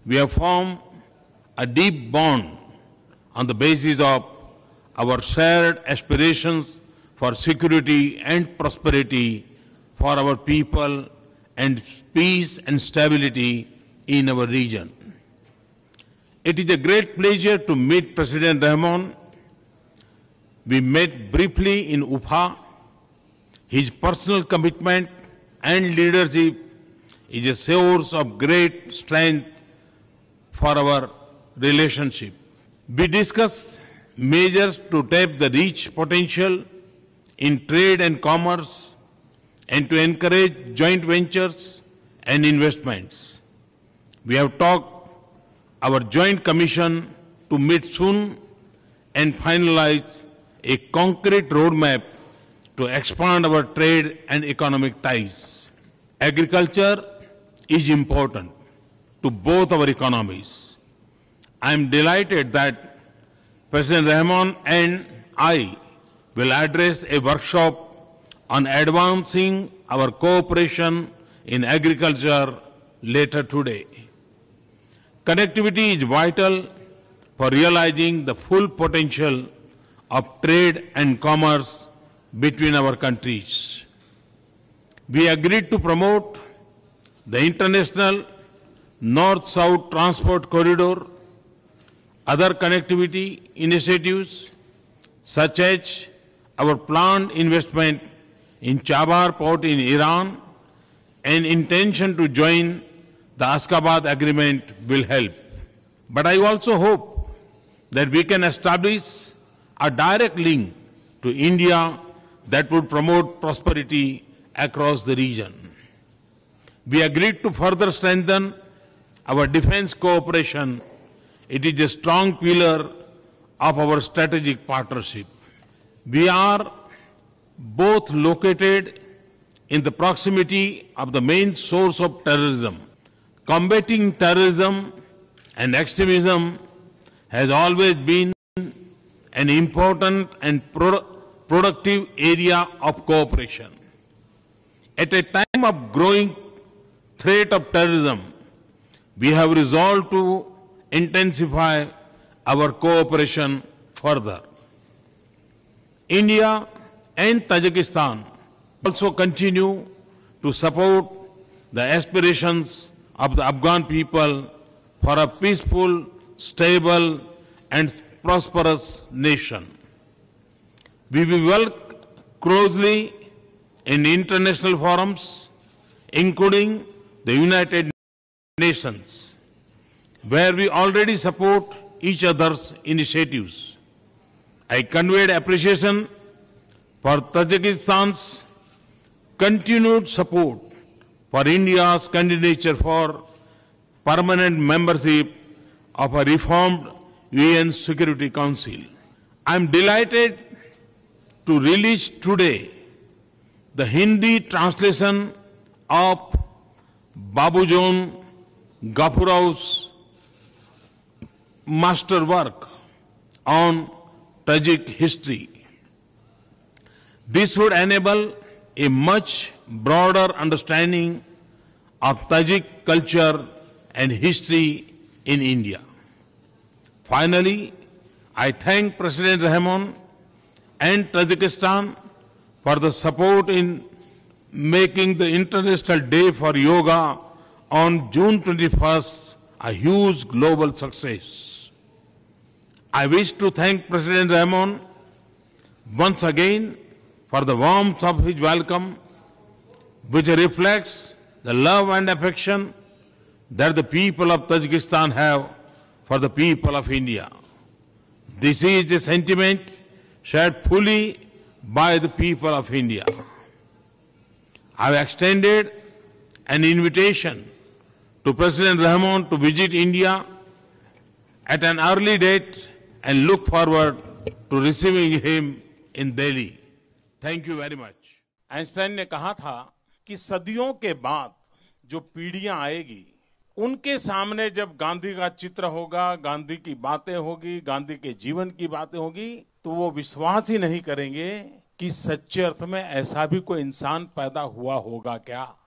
We have formed a deep bond on the basis of our shared aspirations for security and prosperity for our people and peace and stability in our region. It is a great pleasure to meet President Rahman. We met briefly in Ufa. His personal commitment and leadership is a source of great strength for our relationship. We discussed measures to tap the rich potential in trade and commerce and to encourage joint ventures and investments. We have talked our joint commission to meet soon and finalize a concrete roadmap to expand our trade and economic ties. Agriculture is important to both our economies. I am delighted that President Rahman and I will address a workshop on advancing our cooperation in agriculture later today. Connectivity is vital for realizing the full potential of trade and commerce between our countries. We agreed to promote the international North-South Transport Corridor, other connectivity initiatives such as our planned investment in Chabahar port in Iran and intention to join the Ashgabat agreement will help. But I also hope that we can establish a direct link to India that would promote prosperity across the region. We agreed to further strengthen our defense cooperation. It is a strong pillar of our strategic partnership. We are both located in the proximity of the main source of terrorism. Combating terrorism and extremism has always been an important and productive area of cooperation. At a time of growing threat of terrorism, we have resolved to intensify our cooperation further. India and Tajikistan also continue to support the aspirations of the Afghan people for a peaceful, stable, and prosperous nation. We will work closely in international forums, including the United Nations, where we already support each other's initiatives. I conveyed appreciation for Tajikistan's continued support for India's candidature for permanent membership of a reformed UN Security Council. I am delighted to release today the Hindi translation of Babujon Ghafurov's masterwork on Tajik history. This would enable a much broader understanding of Tajik culture and history in India. Finally, I thank President Rahman and Tajikistan for the support in making the International Day for Yoga on June 21st a huge global success. I wish to thank President Rahman once again for the warmth of his welcome, which reflects the love and affection that the people of Tajikistan have for the people of India. This is a sentiment shared fully by the people of India. I have extended an invitation to President Rahman to visit India at an early date and look forward to receiving him in Delhi. Thank you very much. Einstein ने कहा था कि सदियों के बाद जो पीढ़ियां आएगी उनके सामने जब गांधी का चित्र होगा, गांधी की बातें होगी, गांधी के जीवन की बातें होगी, तो वो विश्वास ही नहीं करेंगे कि सच्चे अर्थ में ऐसा भी कोई इंसान पैदा हुआ होगा क्या।